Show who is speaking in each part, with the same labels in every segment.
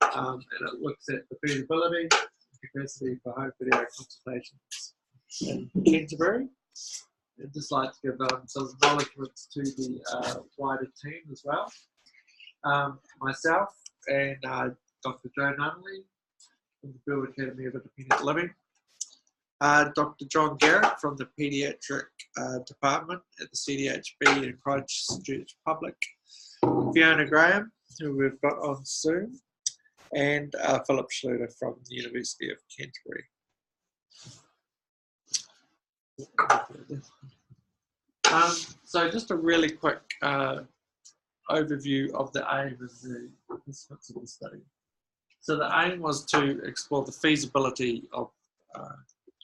Speaker 1: and it looks at the feasibility and capacity for home video consultations in Canterbury. I'd just like to give some acknowledgements to the wider team as well. Myself and Dr. Joe Nunley from the Field Academy of Independent Living, Dr. John Garrett from the Paediatric Department at the CDHB in Christchurch Public, Fiona Graham, who we've got on soon, and Philip Schluter from the University of Canterbury. So just a really quick overview of the aim of the participants of the study. So the aim was to explore the feasibility of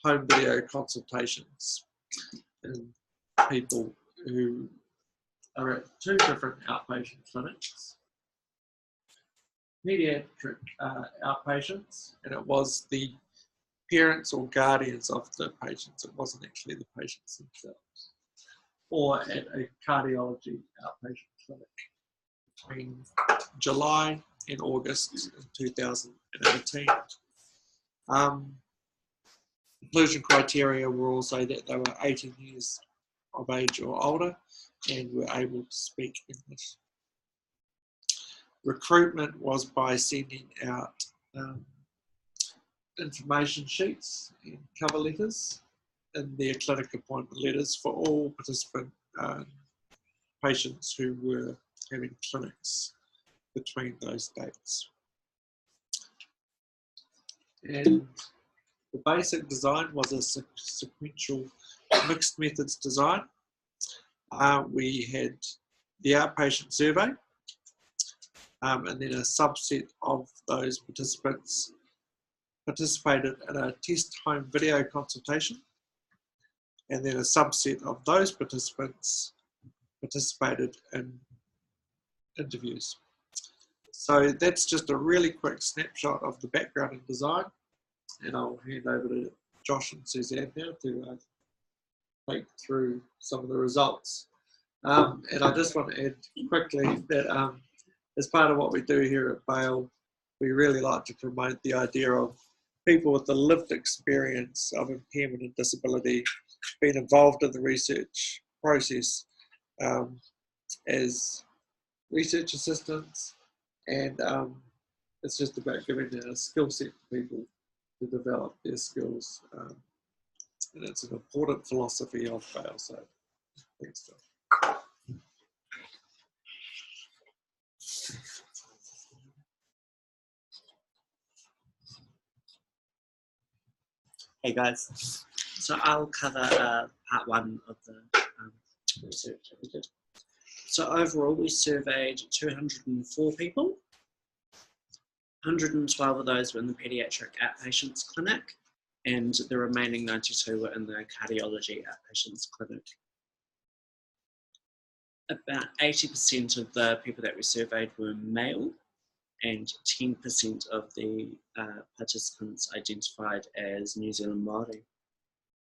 Speaker 1: home video consultations in people who are at two different outpatient clinics. Pediatric outpatients, and it was the parents or guardians of the patients, it wasn't actually the patients themselves, or at a cardiology outpatient clinic between July and August in 2018. Inclusion criteria were also that they were 18 years of age or older and were able to speak English. Recruitment was by sending out information sheets and cover letters in their clinic appointment letters for all participant patients who were having clinics between those dates. And the basic design was a sequential mixed methods design. We had the outpatient survey, and then a subset of those participants participated in a test home video consultation, and then a subset of those participants participated in interviews. So that's just a really quick snapshot of the background and design, and I'll hand over to Josh and Suzanne now to take through some of the results. And I just want to add quickly that as part of what we do here at Bale, we really like to promote the idea of people with the lived experience of impairment and disability being involved in the research process as research assistants, and it's just about giving a skill set to people to develop their skills, and it's an important philosophy of Bale. So thanks, Josh.
Speaker 2: Hey guys, so I'll cover part one of the research that we did. So overall we surveyed 204 people. 112 of those were in the paediatric outpatients clinic, and the remaining 92 were in the cardiology outpatients clinic. About 80% of the people that we surveyed were male, and 10% of the participants identified as New Zealand Māori.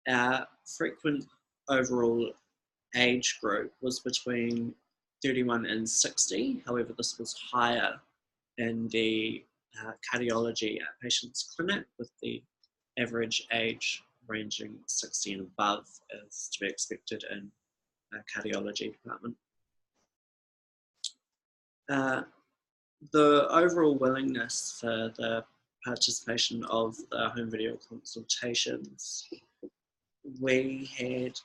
Speaker 2: Our frequent overall age group was between 31 and 60, however this was higher in the cardiology outpatients clinic, with the average age ranging 60 and above, as to be expected in a cardiology department. The overall willingness for the participation of the home video consultations, we had,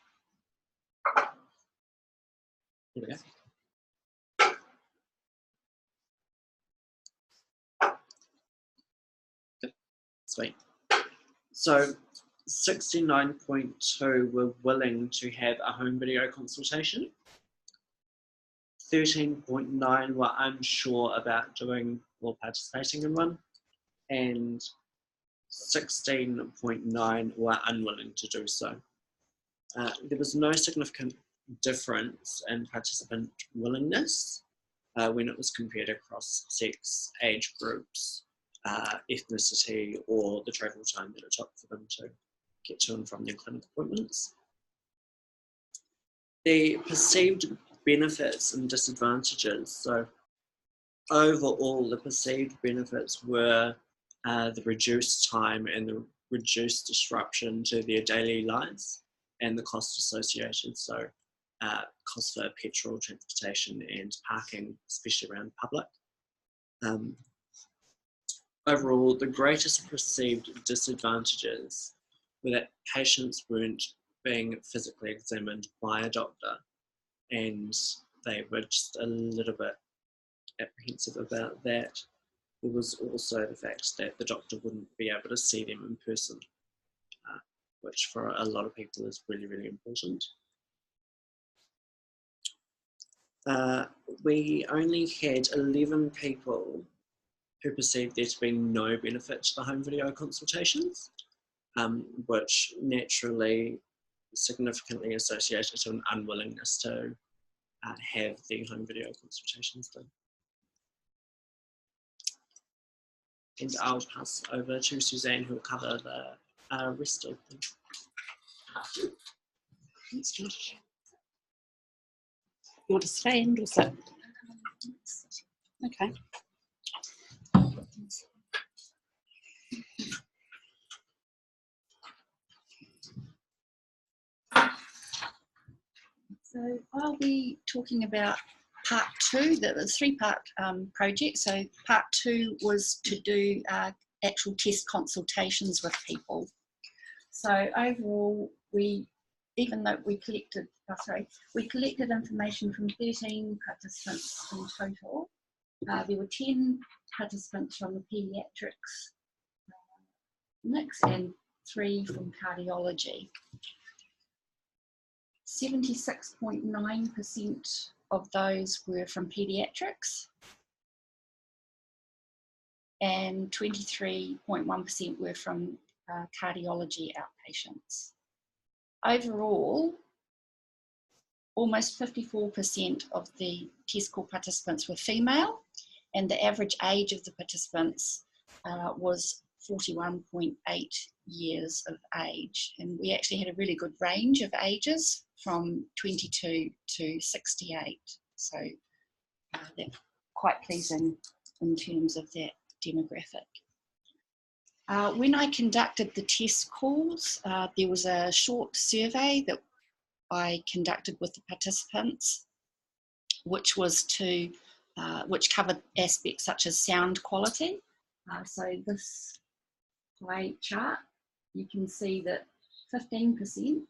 Speaker 2: here we go. Good. Sweet. So 69.2 were willing to have a home video consultation. 13.9 were unsure about doing or participating in one, and 16.9 were unwilling to do so. There was no significant difference in participant willingness when it was compared across sex, age groups, ethnicity, or the travel time that it took for them to get to and from their clinic appointments. The perceived benefits and disadvantages. So overall, the perceived benefits were the reduced time and the reduced disruption to their daily lives and the cost associated. So cost for petrol, transportation and parking, especially around public. Overall, the greatest perceived disadvantages were that patients weren't being physically examined by a doctor, and they were just a little bit apprehensive about that. There was also the fact that the doctor wouldn't be able to see them in person, which for a lot of people is really, really important. We only had 11 people who perceived there to be no benefit to the home video consultations, which naturally significantly associated to an unwillingness to have the home video consultations done. And I'll pass over to Suzanne, who will cover the rest of them. Thanks, Josh.
Speaker 3: You want to stand or sit? Okay. So I'll be talking about part two, the 3-part project. So part 2 was to do actual test consultations with people. So overall, even though we collected information from 13 participants in total. There were 10 participants from the paediatrics mix and 3 from cardiology. 76.9% of those were from paediatrics and 23.1% were from cardiology outpatients. Overall, almost 54% of the test call participants were female, and the average age of the participants was 41.8 years of age. And we actually had a really good range of ages from 22 to 68. So that's quite pleasing in terms of that demographic. When I conducted the test calls, there was a short survey that I conducted with the participants, which was which covered aspects such as sound quality. So this pie chart, you can see that 15%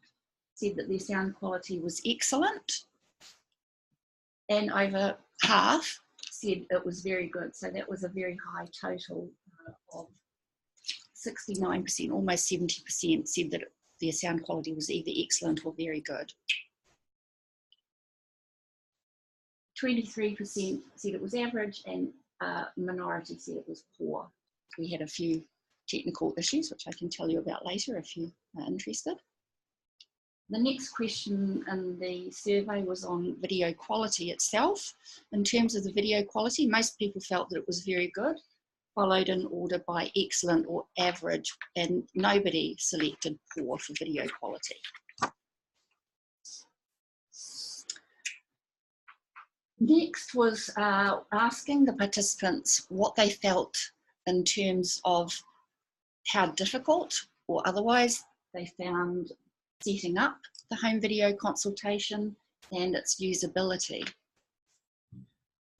Speaker 3: said that their sound quality was excellent, and over half said it was very good. So that was a very high total of 69%, almost 70% said that their sound quality was either excellent or very good. 23% said it was average, and minority said it was poor. We had a few technical issues, which I can tell you about later if you are interested. The next question in the survey was on video quality itself. In terms of the video quality, most people felt that it was very good, followed in order by excellent or average, and nobody selected poor for video quality. Next was asking the participants what they felt in terms of how difficult or otherwise they found setting up the home video consultation and its usability.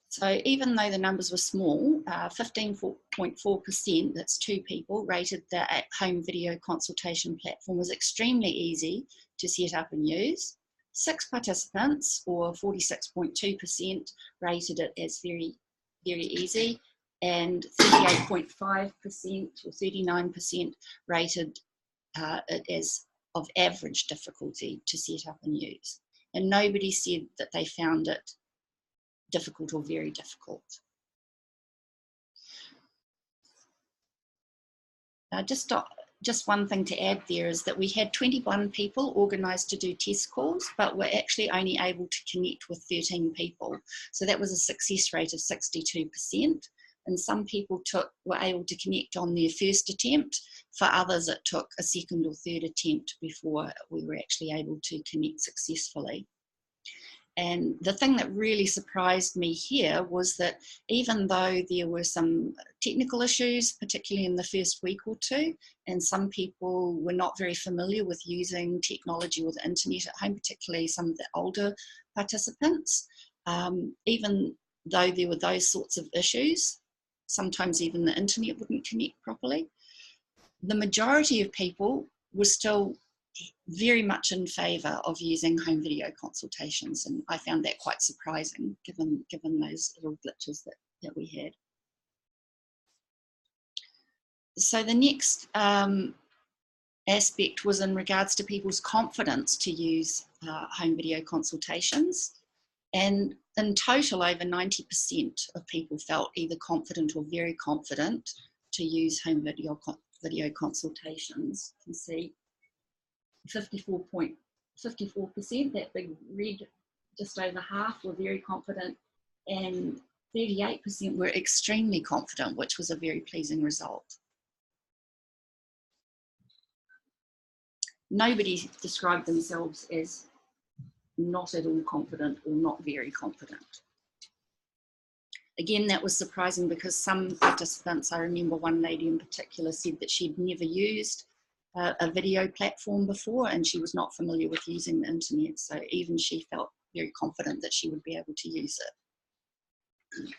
Speaker 3: So even though the numbers were small, 15.4%, that's 2 people, rated the home video consultation platform was extremely easy to set up and use. 6 participants, or 46.2%, rated it as very, very easy, and 38.5% or 39% rated it as of average difficulty to set up and use. And nobody said that they found it difficult or very difficult. Just one thing to add there is that we had 21 people organised to do test calls, but we're actually only able to connect with 13 people. So that was a success rate of 62%. And some people were able to connect on their first attempt. For others, it took a second or third attempt before we were actually able to connect successfully. And the thing that really surprised me here was that even though there were some technical issues, particularly in the first week or two, and some people were not very familiar with using technology or the internet at home, particularly some of the older participants, even though there were those sorts of issues, sometimes even the internet wouldn't connect properly, the majority of people were still very much in favour of using home video consultations, and I found that quite surprising given those little glitches that we had. So the next aspect was in regards to people's confidence to use home video consultations, and in total over 90% of people felt either confident or very confident to use home video consultations. You can see 54%, that big red, just over half were very confident, and 38% were extremely confident, which was a very pleasing result. Nobody described themselves as not at all confident or not very confident. Again, that was surprising because some participants, I remember one lady in particular said that she'd never used a video platform before, and she was not familiar with using the internet, so even she felt very confident that she would be able to use it.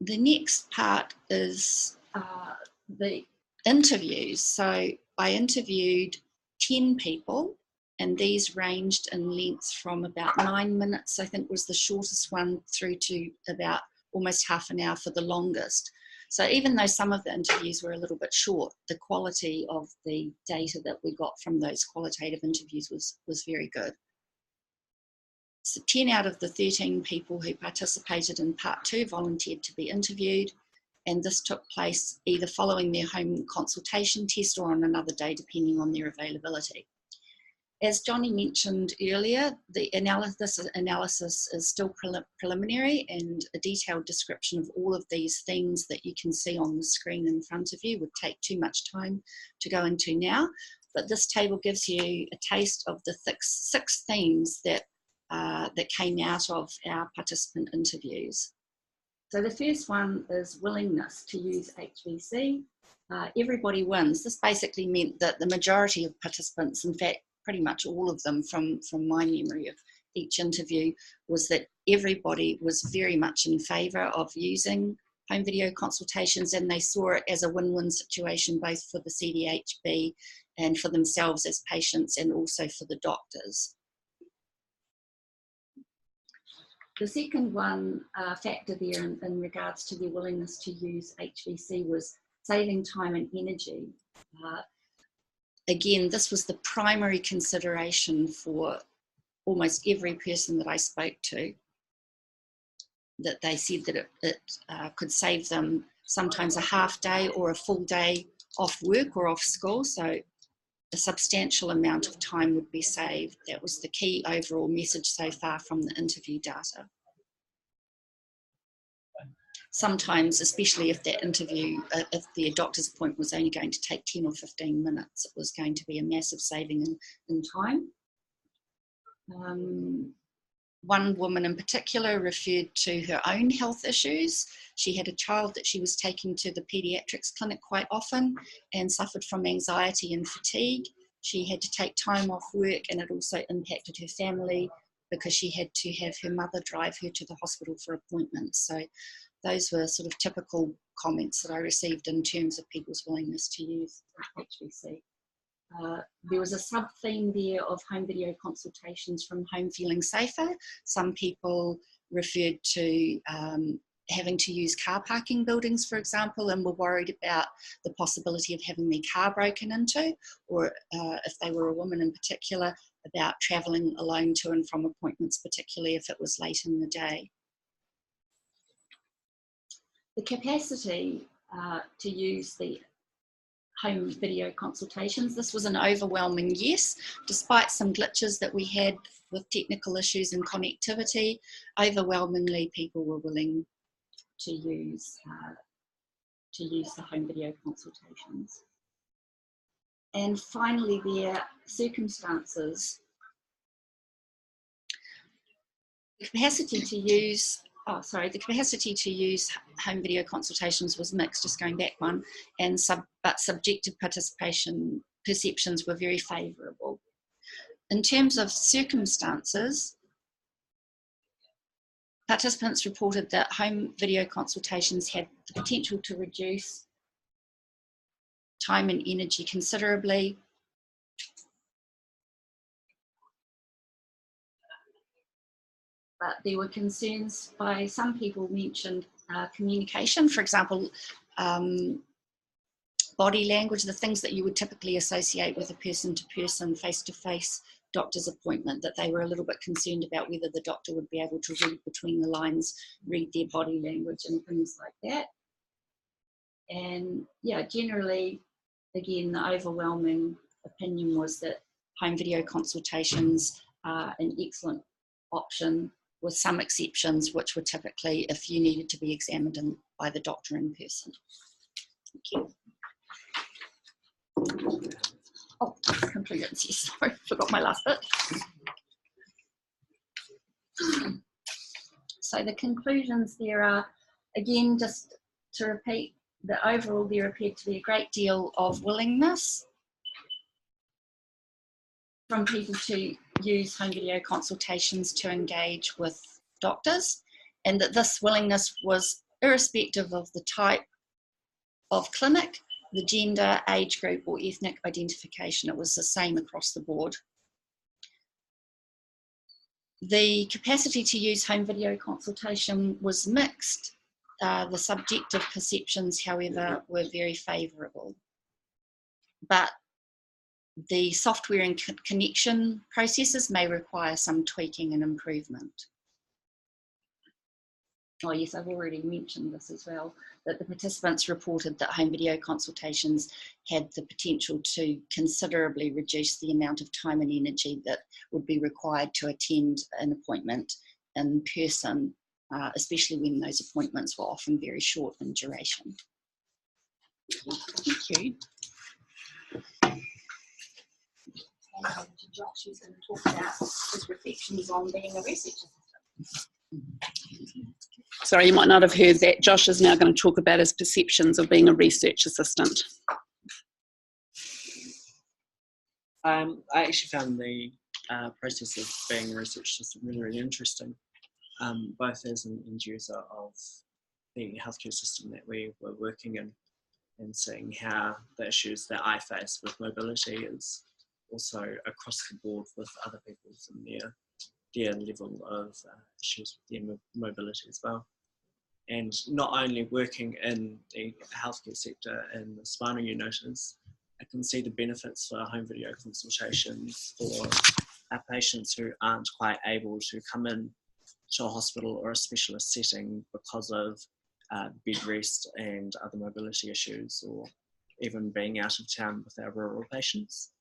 Speaker 3: The next part is the interviews. So I interviewed 10 people, and these ranged in length from about 9 minutes, I think was the shortest one, through to about almost half an hour for the longest. So even though some of the interviews were a little bit short, the quality of the data that we got from those qualitative interviews was very good. So 10 out of the 13 people who participated in part 2 volunteered to be interviewed, and this took place either following their home consultation test or on another day, depending on their availability. As Johnny mentioned earlier, this analysis is still preliminary, and a detailed description of all of these themes that you can see on the screen in front of you would take too much time to go into now. But this table gives you a taste of the six themes that came out of our participant interviews. So the first one is willingness to use HVC. Everybody wins. This basically meant that the majority of participants, in fact, pretty much all of them from my memory of each interview, was that everybody was very much in favour of using home video consultations, and they saw it as a win-win situation both for the CDHB and for themselves as patients, and also for the doctors. The second one factor there in regards to their willingness to use HVC was saving time and energy. Again, this was the primary consideration for almost every person that I spoke to, that they said that it could save them sometimes a half day or a full day off work or off school, so a substantial amount of time would be saved. That was the key overall message so far from the interview data. Sometimes, especially if that interview, if the doctor's appointment was only going to take 10 or 15 minutes, it was going to be a massive saving in time. One woman in particular referred to her own health issues. She had a child that she was taking to the paediatrics clinic quite often and suffered from anxiety and fatigue. She had to take time off work, and it also impacted her family because she had to have her mother drive her to the hospital for appointments. So those were sort of typical comments that I received in terms of people's willingness to use HVC. There was a sub-theme there of home video consultations from home feeling safer. Some people referred to having to use car parking buildings, for example, and were worried about the possibility of having their car broken into, or if they were a woman in particular, about travelling alone to and from appointments, particularly if it was late in the day. The capacity to use the home video consultations, this was an overwhelming yes. Despite some glitches that we had with technical issues and connectivity, overwhelmingly people were willing to use the home video consultations. And finally, their circumstances. The capacity to use, the capacity to use home video consultations was mixed, just going back one, and but subjective participation perceptions were very favourable. In terms of circumstances, participants reported that home video consultations had the potential to reduce time and energy considerably. But there were concerns by some people mentioned communication, for example, body language, the things that you would typically associate with a person-to-person, face-to-face doctor's appointment, that they were a little bit concerned about whether the doctor would be able to read between the lines, read their body language and things like that. And yeah, generally, again, the overwhelming opinion was that home video consultations are an excellent option, with some exceptions, which were typically if you needed to be examined by the doctor in person. Thank you. Oh, conclusions, yes, sorry, forgot my last bit. So the conclusions there are, again, just to repeat, that overall there appeared to be a great deal of willingness from people to use home video consultations to engage with doctors, and that this willingness was irrespective of the type of clinic, the gender, age group or ethnic identification. It was the same across the board. The capacity to use home video consultation was mixed. The subjective perceptions, however, were very favourable. But the software and connection processes may require some tweaking and improvement. Oh yes, I've already mentioned this as well, that the participants reported that home video consultations had the potential to considerably reduce the amount of time and energy that would be required to attend an appointment in person, especially when those appointments were often very short in duration. Thank you. And Josh is going to talk about his reflections on being a research assistant.
Speaker 4: Sorry, you might not have heard that. Josh is now going to talk about his perceptions of being a research assistant.
Speaker 2: I actually found the process of being a research assistant really, really interesting, both as an end user of the healthcare system that we were working in, and seeing how the issues that I face with mobility is also across the board with other people's and their level of issues with their mobility as well. And not only working in the healthcare sector in the spinal units, I can see the benefits for home video consultations for our patients who aren't quite able to come in to a hospital or a specialist setting because of bed rest and other mobility issues, or even being out of town with our rural patients.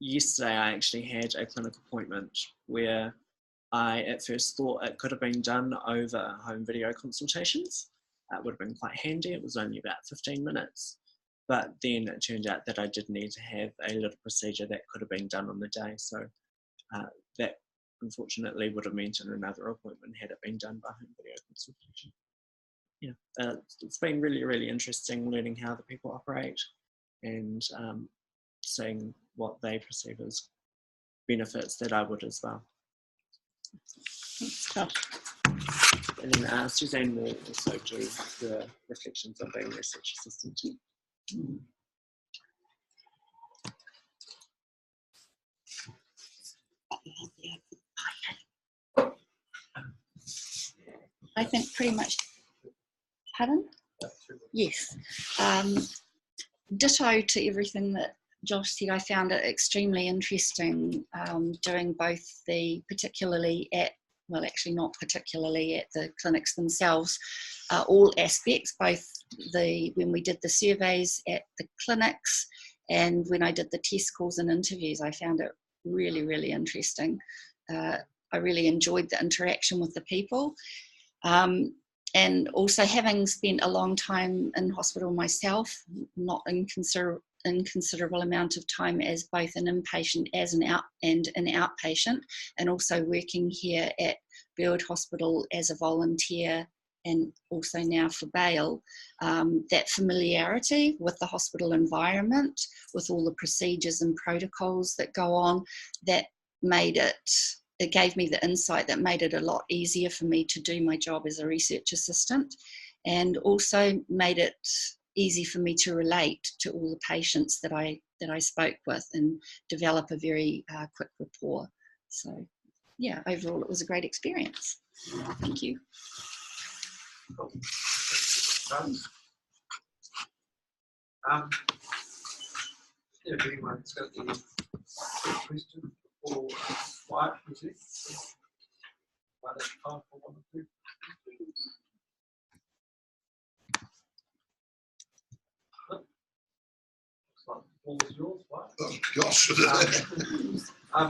Speaker 2: Yesterday I actually had a clinic appointment where I at first thought it could have been done over home video consultations. It would have been quite handy. It was only about 15 minutes. But then it turned out that I did need to have a little procedure that could have been done on the day. So that unfortunately would have meant another appointment had it been done by home video consultation. Yeah, it's been really, really interesting learning how the people operate and seeing what they perceive as benefits that I would as well. And then Suzanne will also do the reflections of being a research assistant.
Speaker 3: I think pretty much, pardon? Yes. Ditto to everything that Josh said. I found it extremely interesting doing both the, particularly at, well actually not particularly at the clinics themselves, all aspects, both when we did the surveys at the clinics and when I did the test calls and interviews. I found it really, really interesting. I really enjoyed the interaction with the people. And also having spent a long time in hospital myself, not inconsiderable amount of time as both an inpatient and an outpatient, and also working here at Burwood Hospital as a volunteer and also now for bail, that familiarity with the hospital environment, with all the procedures and protocols that go on, that made it gave me the insight that made it a lot easier for me to do my job as a research assistant, and also made it easy for me to relate to all the patients that I spoke with and develop a very quick rapport. So yeah, overall it was a great experience. Thank you.
Speaker 1: If anyone's got any question for Wyatt, is it? Might have time for one or two. Looks like the ball is yours, Wyatt.
Speaker 5: Oh gosh.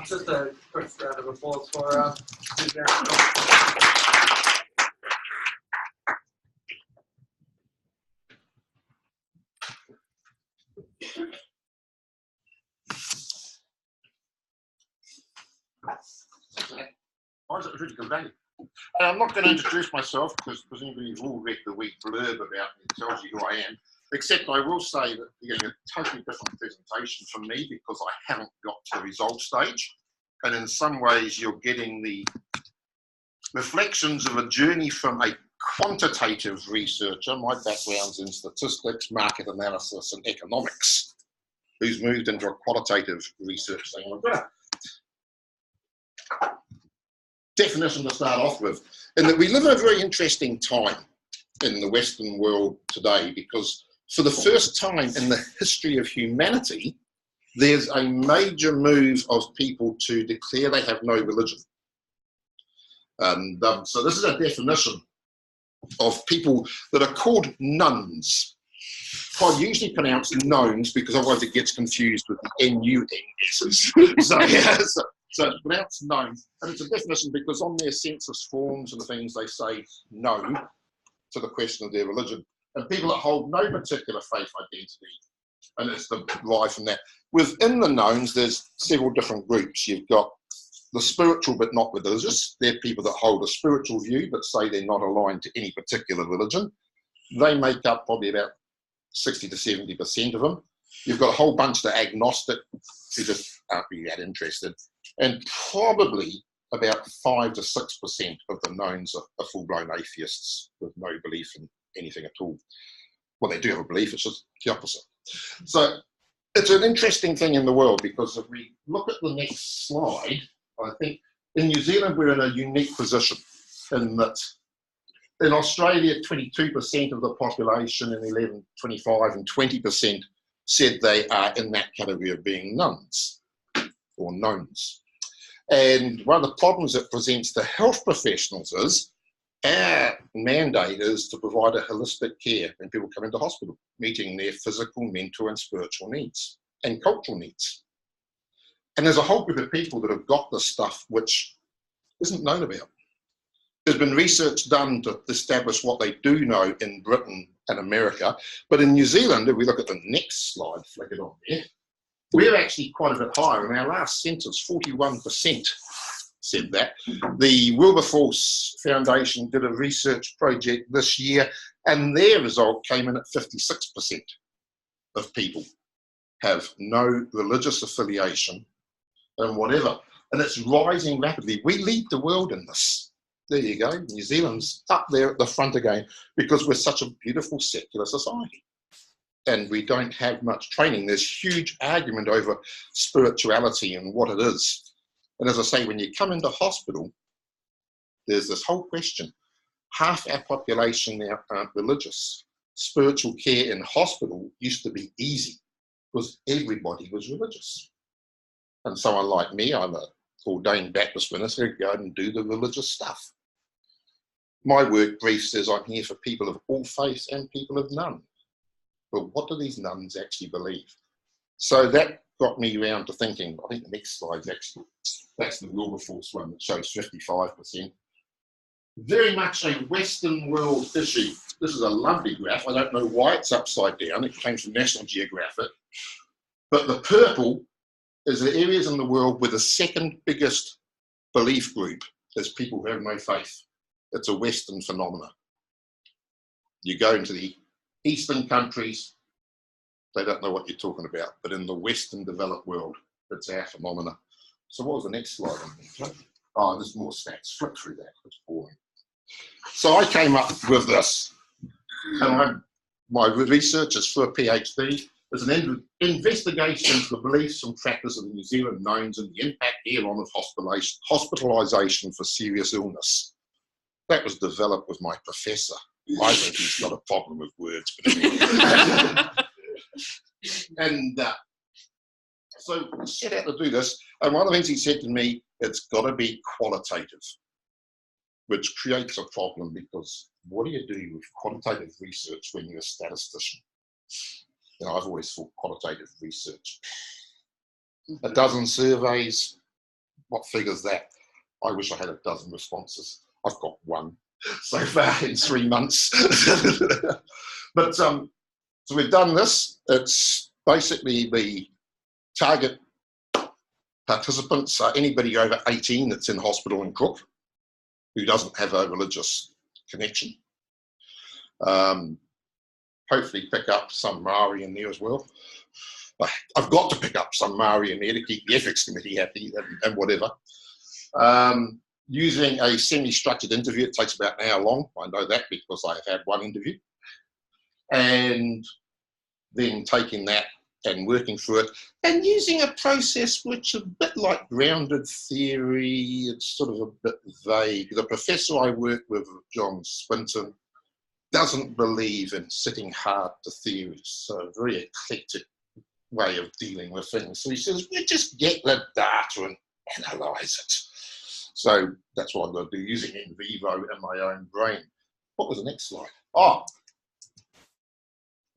Speaker 1: Just a quick round of applause for Suzanne.
Speaker 5: It was really good value. I'm not going to introduce myself because presumably you've all read the wee blurb about me. It tells you who I am. Except I will say that you're getting a totally different presentation from me because I haven't got to the result stage. And in some ways you're getting the reflections of a journey from a quantitative researcher. My background's in statistics, market analysis and economics, who's moved into a qualitative research thing. I've got a definition to start off with, in that we live in a very interesting time in the Western world today, because for the first time in the history of humanity, there's a major move of people to declare they have no religion. And so this is a definition of people that are called nuns. I usually pronounce knowns because otherwise it gets confused with the N-U-N-S's. So it's pronounced known, and it's a definition because on their census forms and things they say no to the question of their religion. And people that hold no particular faith identity, and it's derived from that. Within the knowns, there's several different groups. You've got the spiritual but not religious. They're people that hold a spiritual view but say they're not aligned to any particular religion. They make up probably about 60 to 70% of them. You've got a whole bunch that are agnostic who just aren't really that interested. And probably about 5 to 6% of the knowns are full-blown atheists with no belief in anything at all. Well, they do have a belief, it's just the opposite. So it's an interesting thing in the world, because if we look at the next slide, I think in New Zealand we're in a unique position in that in Australia 22% of the population in 11, 25 and 20% said they are in that category of being nuns or knowns. And one of the problems it presents to health professionals is our mandate is to provide a holistic care when people come into hospital, meeting their physical, mental and spiritual needs and cultural needs. And there's a whole group of people that have got this stuff which isn't known about. There's been research done to establish what they do know in Britain and America, but in New Zealand, if we look at the next slide, flick it on there, we're actually quite a bit higher. In our last census, 41% said that. The Wilberforce Foundation did a research project this year, and their result came in at 56% of people have no religious affiliation and whatever. And it's rising rapidly. We lead the world in this. There you go. New Zealand's up there at the front again because we're such a beautiful secular society. And we don't have much training. There's huge argument over spirituality and what it is. And as I say, when you come into hospital, there's this whole question. Half our population now aren't religious. Spiritual care in hospital used to be easy because everybody was religious. And someone like me, I'm an ordained Baptist minister, go out and do the religious stuff. My work brief says I'm here for people of all faiths and people of none. But what do these nuns actually believe? So that got me around to thinking, I think the next slide's actually, that's the Wilberforce one that shows 55%. very much a Western world issue. This is a lovely graph. I don't know why it's upside down. It came from National Geographic. But the purple is the areas in the world with the second biggest belief group is people who have no faith. It's a Western phenomenon. You go into the Eastern countries, they don't know what you're talking about. But in the Western developed world, it's our phenomena. So what was the next slide? Oh, there's more stats. Flip through that. It's boring. So I came up with this. And my research is for a PhD. It's an investigation into the beliefs and practice of the New Zealand gnomes and the impact hereon of hospitalisation for serious illness. That was developed with my professor. I think he's got a problem with words. But anyway. And so I set out to do this. And one of the things he said to me, it's got to be qualitative, which creates a problem because what do you do with qualitative research when you're a statistician? You know, I've always thought qualitative research. A dozen surveys, what figures that? I wish I had a dozen responses. I've got one so far in 3 months. But so we've done this. It's basically the target participants are anybody over 18 that's in hospital in Cook who doesn't have a religious connection. Hopefully pick up some Maori in there as well. I've got to pick up some Maori in there to keep the ethics committee happy and whatever. Using a semi-structured interview, it takes about an hour long. I know that because I've had one interview. And then taking that and working through it and using a process which is a bit like grounded theory. It's sort of a bit vague. The professor I work with, John Swinton, doesn't believe in sitting hard to theories, so a very eclectic way of dealing with things. So he says, we just get the data and analyse it. So that's what I'm going to do, using in vivo in my own brain. What was the next slide? Oh,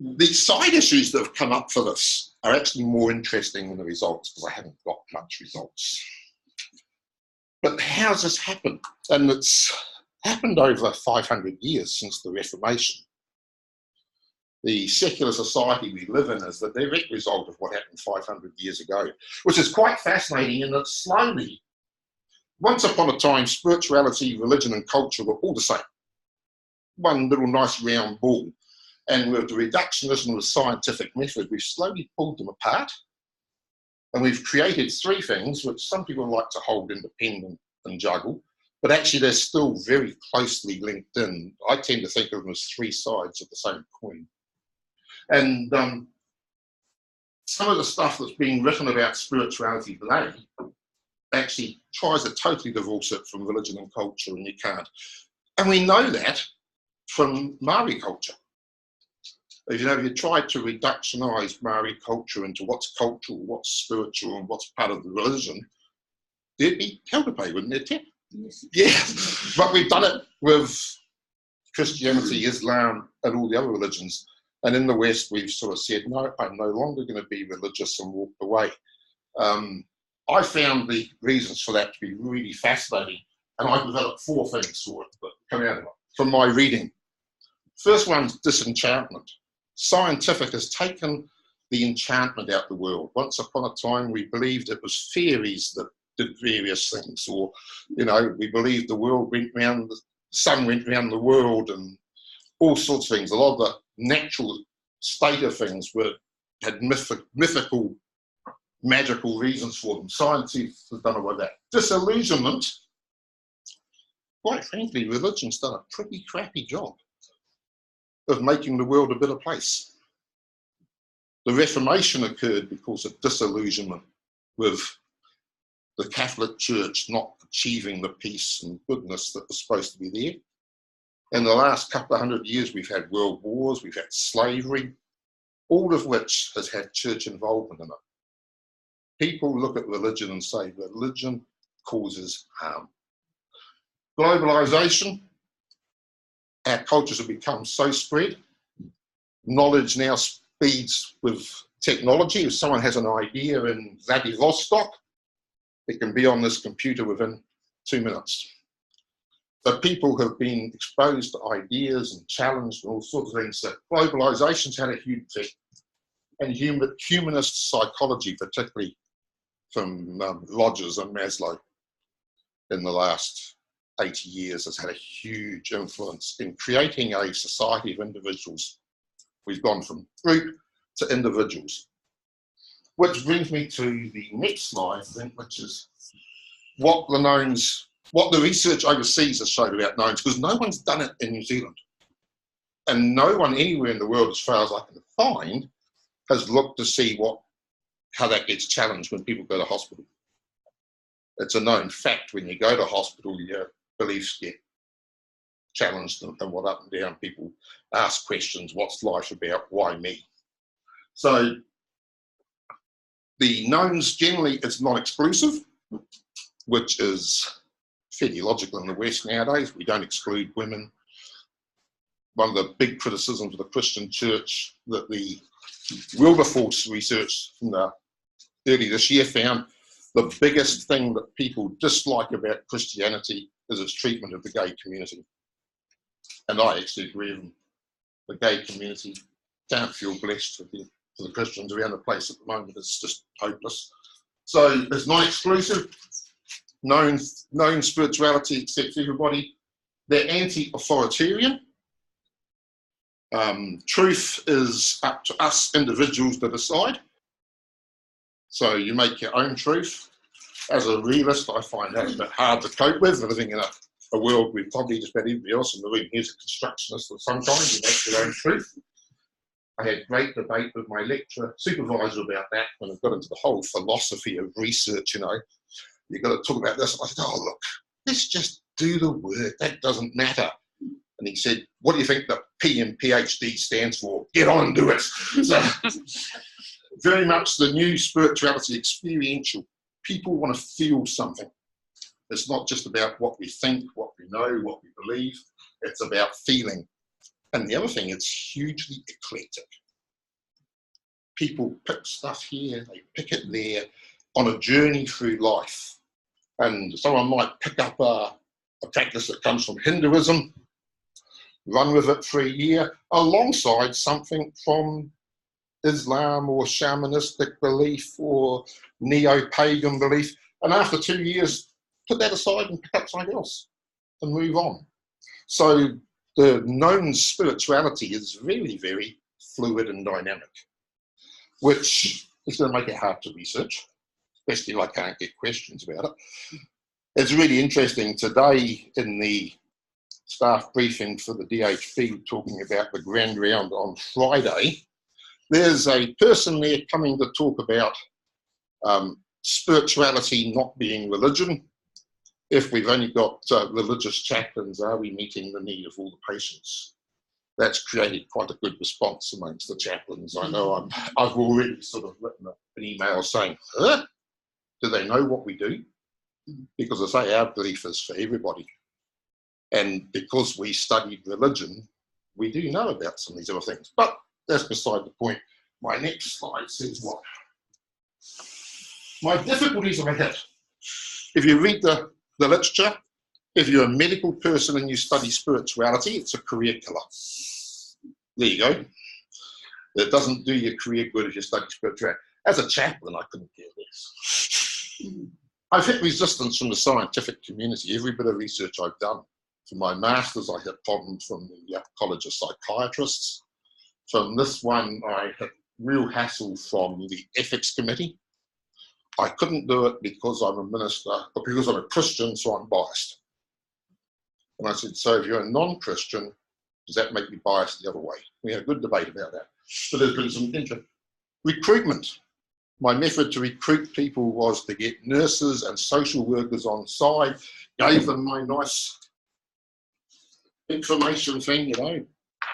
Speaker 5: the side issues that have come up for this are actually more interesting than the results because I haven't got much results. But how's this happened? And it's happened over 500 years since the Reformation. The secular society we live in is the direct result of what happened 500 years ago, which is quite fascinating in that slowly, once upon a time, spirituality, religion and culture were all the same. One little nice round ball. And with the reductionism of the scientific method, we've slowly pulled them apart. And we've created three things, which some people like to hold independent and juggle, but actually they're still very closely linked in. I tend to think of them as three sides of the same coin. And some of the stuff that's being written about spirituality today actually tries to totally divorce it from religion and culture, and you can't. And we know that from Maori culture. You know, if you try to reductionise Maori culture into what's cultural, what's spiritual, and what's part of the religion, there'd be hell to pay, wouldn't there, Tim? Yes. Yeah, but we've done it with Christianity, Islam, and all the other religions. And in the West, we've sort of said, no, I'm no longer going to be religious, and walked away. I found the reasons for that to be really fascinating, and I developed 4 things for it that come out of it from my reading. First one's disenchantment. Scientific has taken the enchantment out of the world. Once upon a time, we believed it was fairies that did various things, or, you know, we believed the world went round, the sun went round the world, and all sorts of things. A lot of the natural state of things had mythical, magical reasons for them. Science has done away with that. Disillusionment, quite frankly, religion's done a pretty crappy job of making the world a better place. The Reformation occurred because of disillusionment with the Catholic Church not achieving the peace and goodness that was supposed to be there. In the last couple of 100 years, we've had world wars, we've had slavery, all of which has had church involvement in it. People look at religion and say religion causes harm. Globalisation, our cultures have become so spread. Knowledge now speeds with technology. If someone has an idea in Vladivostok, it can be on this computer within 2 minutes. So people have been exposed to ideas and challenged and all sorts of things. So globalisation's had a huge effect. And humanist psychology, particularly from Rogers and Maslow in the last 80 years, has had a huge influence in creating a society of individuals. We've gone from group to individuals. Which brings me to the next slide, I think, which is what the research overseas has showed about knowns, because no one's done it in New Zealand. And no one anywhere in the world, as far as I can find, has looked to see how that gets challenged when people go to hospital. It's a known fact, when you go to hospital, your beliefs get challenged and what up and down. People ask questions, what's life about, why me? So the knowns generally, it's non-exclusive, which is fairly logical in the West nowadays. We don't exclude women. One of the big criticisms of the Christian church that the Wilberforce research from early this year found, the biggest thing that people dislike about Christianity is its treatment of the gay community. And I actually agree with them. The gay community can't feel blessed for the Christians around the place at the moment. It's just hopeless. So it's non-exclusive. Known spirituality accepts everybody. They're anti-authoritarian. Truth is up to us individuals to decide. So you make your own truth. As a realist, I find that a bit hard to cope with. Living in a world with probably just about everybody else in the room here's a constructionist of some kind. You make your own truth. I had great debate with my lecturer supervisor about that when I got into the whole philosophy of research. You've got to talk about this. I said, oh, look, let's just do the work. That doesn't matter. And he said, what do you think the P in PhD stands for? Get on and do it. So, very much the new spirituality, experiential. People want to feel something. It's not just about what we think, what we know, what we believe. It's about feeling. And the other thing, it's hugely eclectic. People pick stuff here, they pick it there, on a journey through life. And someone might pick up a practice that comes from Hinduism, run with it for a year, alongside something from Islam or shamanistic belief or neo-pagan belief. And after 2 years, put that aside and pick up something else and move on. So the known spirituality is very, very fluid and dynamic, which is going to make it hard to research, especially if I can't get questions about it. It's really interesting today in the staff briefing for the DHB talking about the grand round on Friday. There's a person there coming to talk about spirituality not being religion. If we've only got religious chaplains, are we meeting the need of all the patients? That's created quite a good response amongst the chaplains. I know I've already sort of written an email saying, huh? Do they know what we do? Because I say our belief is for everybody. And because we studied religion, we do know about some of these other things. But that's beside the point. My next slide says what? My difficulties are ahead. If you read the literature, if you're a medical person and you study spirituality, it's a career killer. There you go. It doesn't do your career good if you study spirituality. As a chaplain, I couldn't care less. I've hit resistance from the scientific community. Every bit of research I've done. For my master's, I had problems from the College of Psychiatrists. From this one, I had real hassle from the ethics committee. I couldn't do it because I'm a minister, or because I'm a Christian, so I'm biased. And I said, so if you're a non-Christian, does that make you biased the other way? We had a good debate about that. But there's been some interest. Recruitment. My method to recruit people was to get nurses and social workers on side, gave them my nice information thing,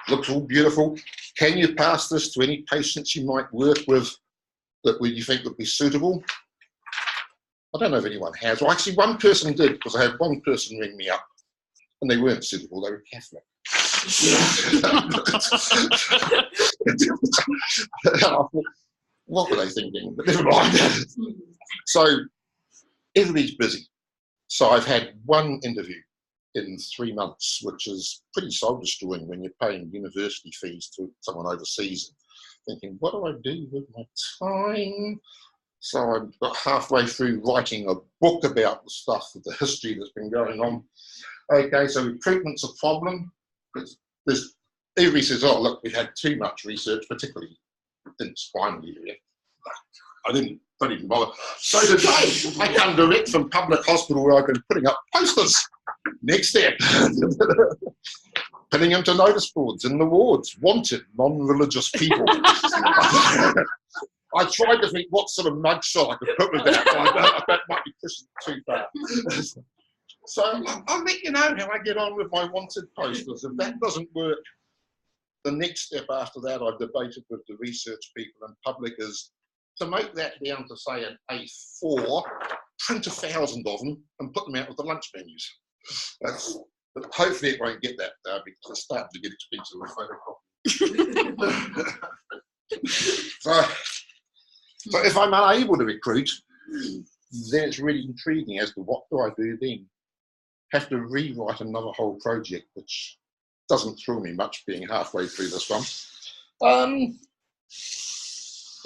Speaker 5: looks all beautiful. Can you pass this to any patients you might work with that you think would be suitable? I don't know if anyone has. Well, actually, one person did, because I had one person ring me up, and they weren't suitable, they were Catholic. What were they thinking? But never mind. So everybody's busy. So I've had one interview. in 3 months, which is pretty soul-destroying when you're paying university fees to someone overseas, thinking, what do I do with my time? So I'm got halfway through writing a book about the stuff, of the history that's been going on. Okay, so recruitment's a problem. Everybody says, oh, look, we've had too much research, particularly in spinal area. Don't even bother. So today, I come direct from Public Hospital where I've been putting up posters. Next step. Pinning them to notice boards in the wards. Wanted non-religious people. I tried to think what sort of mugshot I could put with that. That might be pushing it too far. So I'll let you know how I get on with my wanted posters. If that doesn't work, the next step after that I've debated with the research people and public is to make that down to, say, an A4, print 1,000 of them and put them out with the lunch menus. But hopefully it won't get that because it's starting to get expensive with photocopy. So if I'm unable to recruit, then it's really intriguing as to what do I do then. Have to rewrite another whole project, which doesn't thrill me much being halfway through this one.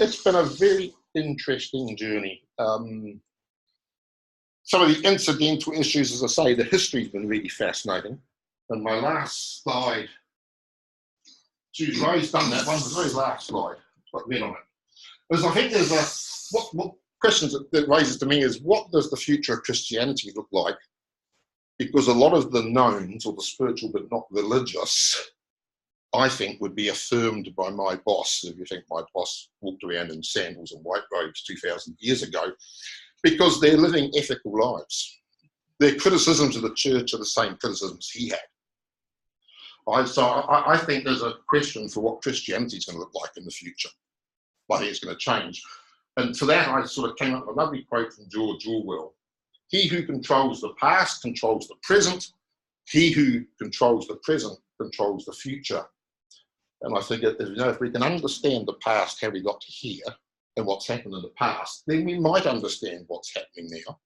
Speaker 5: It's been a very interesting journey. Some of the incidental issues, as I say, the history's been really fascinating. And my last slide, geez, Ray's done that one, the very last slide, got red on it. Because I think there's what questions that raises to me is, what does the future of Christianity look like? Because a lot of the knowns, or the spiritual but not religious, I think would be affirmed by my boss. If you think my boss walked around in sandals and white robes 2,000 years ago, because they're living ethical lives. Their criticisms of the church are the same criticisms he had. So I think there's a question for what Christianity is going to look like in the future. I think it's going to change. And for that, I sort of came up with a lovely quote from George Orwell. He who controls the past controls the present. He who controls the present controls the future. And I figure, if we can understand the past, how we got to here, and what's happened in the past, then we might understand what's happening now.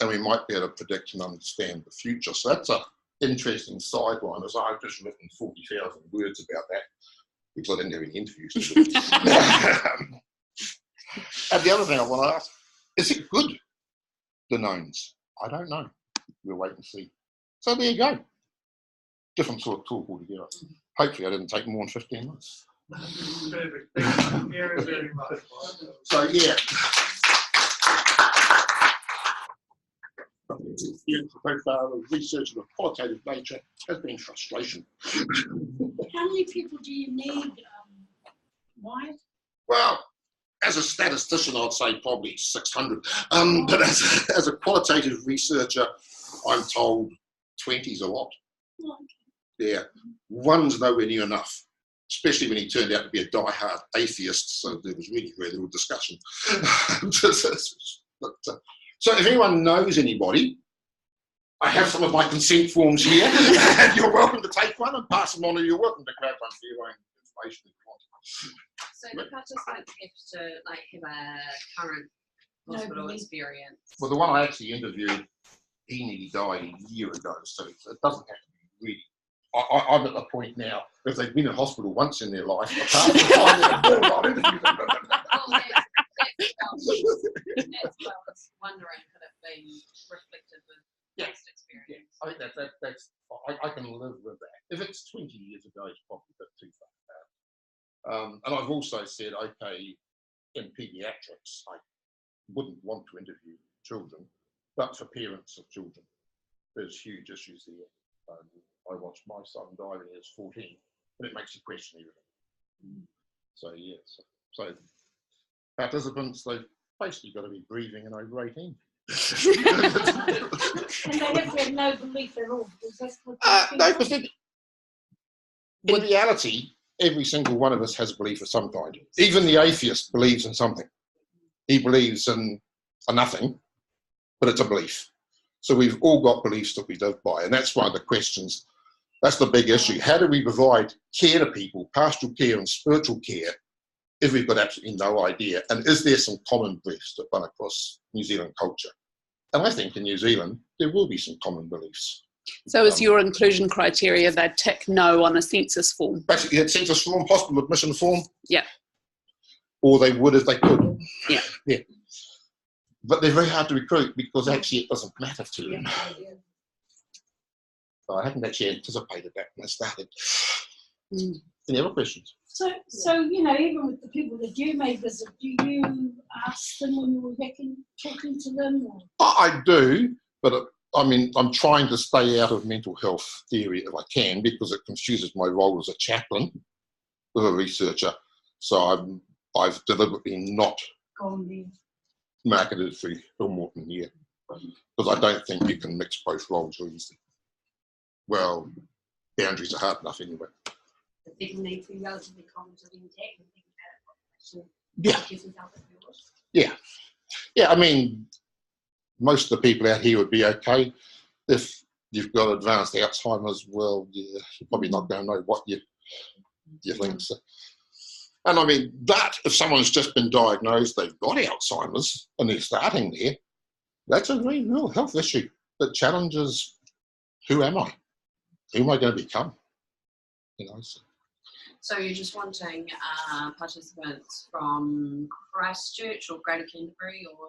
Speaker 5: And we might be able to predict and understand the future. So that's an interesting sideline, as I've just written 40,000 words about that, because I didn't have any interviews to do. And the other thing I want to ask, is it good, the knowns? I don't know. We'll wait and see. So there you go. Different sort of talk altogether. Hopefully I didn't take more than 15 months.
Speaker 1: Perfect. Thank you very, very much.
Speaker 5: So yeah. So far, the research of a qualitative nature has been frustration.
Speaker 6: How many people do you need, Wyatt?
Speaker 5: Well, as a statistician, I'd say probably 600. But as a qualitative researcher, I'm told 20's a lot. Yeah, one's nowhere near enough, especially when he turned out to be a die-hard atheist, so there was really very little discussion. So if anyone knows anybody, I have some of my consent forms here. You're welcome to take one and pass them on, or you're welcome to grab one for your own information if you want.
Speaker 7: So the participants have to have a current hospital experience.
Speaker 5: Well, the one I actually interviewed, he nearly died a year ago, so it doesn't have to be really. I'm at the point now, if they've been in hospital once in their life, apart from the time I'll interview them.
Speaker 7: That's what I was wondering, could it be reflected with past experience?
Speaker 5: I think that's I can live with that. If it's 20 years ago, it's probably a bit too far out. And I've also said, okay, in paediatrics, I wouldn't want to interview children, but for parents of children, there's huge issues there. I watched my son die when he was 14, and it makes you question everything. So yeah, so participants, they've basically got to be breathing and over 18.
Speaker 6: And they have to have no belief at all.
Speaker 5: No, because in reality, every single one of us has a belief of some kind. Even the atheist believes in something. He believes in a nothing, but it's a belief. So we've all got beliefs that we live by, and that's one of the questions. That's the big issue. How do we provide care to people, pastoral care and spiritual care, if we've got absolutely no idea? And is there some common beliefs that run across New Zealand culture? And I think in New Zealand, there will be some common beliefs.
Speaker 4: So is your inclusion criteria they tick no on a census form?
Speaker 5: Basically, a census form, hospital admission form.
Speaker 4: Yeah.
Speaker 5: Or they would if they could.
Speaker 4: Yeah.
Speaker 5: Yeah. But they're very hard to recruit because actually it doesn't matter to them. So I hadn't actually anticipated that when I started. Any other questions?
Speaker 6: So you know, even with the people that you may visit, do you ask them when you're talking to them? Or?
Speaker 5: I do, but I mean, I'm trying to stay out of mental health theory if I can because it confuses my role as a chaplain with a researcher. So I've deliberately not marketed for Bill Morton here because I don't think you can mix both roles very easily. Well, boundaries are hard enough anyway.
Speaker 6: The people need to be relatively cognitive intact and think about it.
Speaker 5: Yeah. Yeah, I mean, most of the people out here would be okay. If you've got advanced Alzheimer's, well, yeah, you're probably not going to know what you think. So. And I mean, that if someone's just been diagnosed, they've got Alzheimer's and they're starting there, that's a very real health issue that challenges who am I? Who am I going to become? You know.
Speaker 7: So you're just wanting participants from Christchurch or Greater Canterbury, or?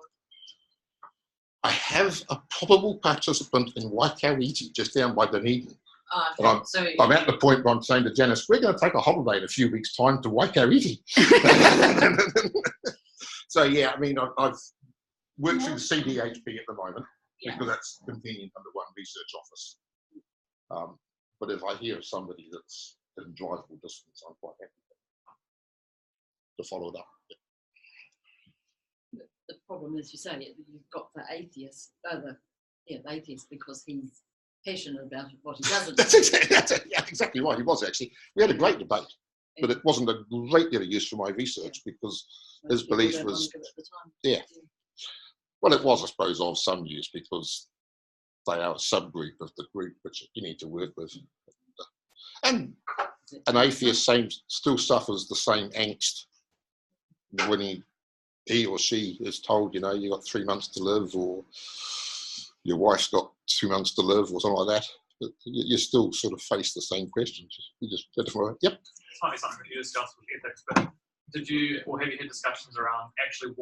Speaker 5: I have a probable participant in Waikariti, just down by Dunedin.
Speaker 7: Okay.
Speaker 5: I'm at the point where I'm saying to Janice, we're going to take a holiday in a few weeks' time to Waikariti. So yeah, I mean, I've worked through the CDHP at the moment because that's convenient under one research office. But if I hear of somebody that's in drivable distance, I'm quite happy to follow it up.
Speaker 8: The problem is, you say, you've got the atheist, the atheist, because he's passionate about what he doesn't.
Speaker 5: That's exactly right. He was actually. We had a great debate, but it wasn't a great deal of use for my research because his belief was, well, it was, I suppose, of some use because they are a subgroup of the group which you need to work with. And an atheist still suffers the same angst when he or she is told, you know, you've got 3 months to live, or your wife's got 2 months to live, or something like that. But you still sort of face the same questions. You just yep.
Speaker 9: It's might be something that you discussed with ethics, but have you had discussions around actually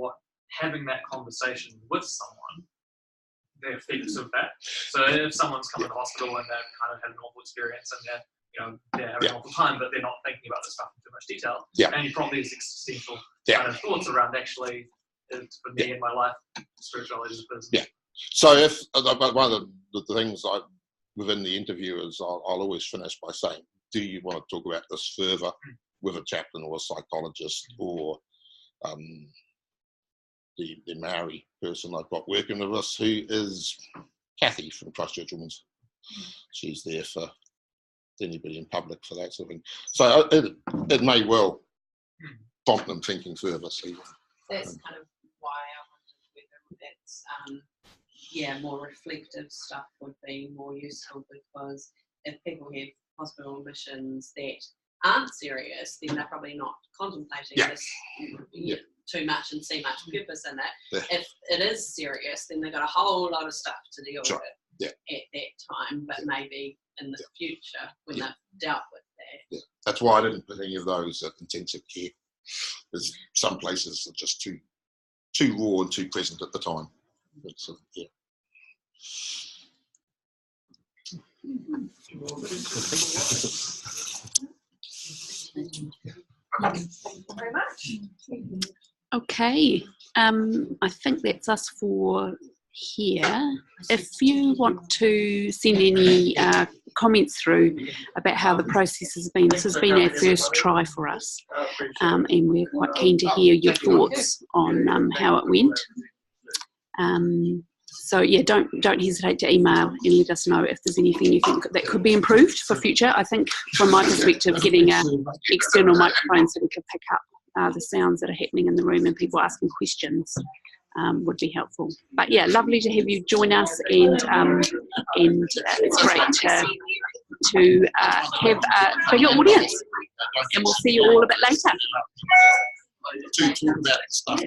Speaker 9: having that conversation with someone, the effects of that? So if someone's come to the hospital and they've kind of had an awful experience and they're having an awful time, but they're not thinking about this stuff in too much detail, and you probably these existential kind of thoughts around actually, for me in my life, spirituality is a business. Yeah.
Speaker 5: So if one of the things within the interview is I'll always finish by saying, do you want to talk about this further with a chaplain or a psychologist or the Maori person I've got working with us, who is Kathy from Christchurch Women's. She's there for anybody in public for that sort of thing. So it may well prompt them thinking further. So
Speaker 7: that's kind of why I wondered whether that's more reflective stuff would be more useful, because if people have hospital admissions that aren't serious, then they're probably not contemplating this too much and see much purpose in it. If it is serious, then they've got a whole lot of stuff to deal with at that time, but maybe in the future when they've dealt with that.
Speaker 5: That's why I didn't put any of those at intensive care. There's some places are just too raw and too present at the time. But,
Speaker 6: Thank you very much.
Speaker 4: Okay, I think that's us for here. If you want to send any comments through about how the process has been, this has been our first try for us, and we're quite keen to hear your thoughts on how it went. So yeah, don't hesitate to email and let us know if there's anything you think that could be improved for future. I think from my perspective, getting an external microphone so we could pick up the sounds that are happening in the room and people asking questions would be helpful. But yeah, lovely to have you join us, and it's great to have a bigger audience. And we'll see you all a bit later.
Speaker 5: to talk about stuff.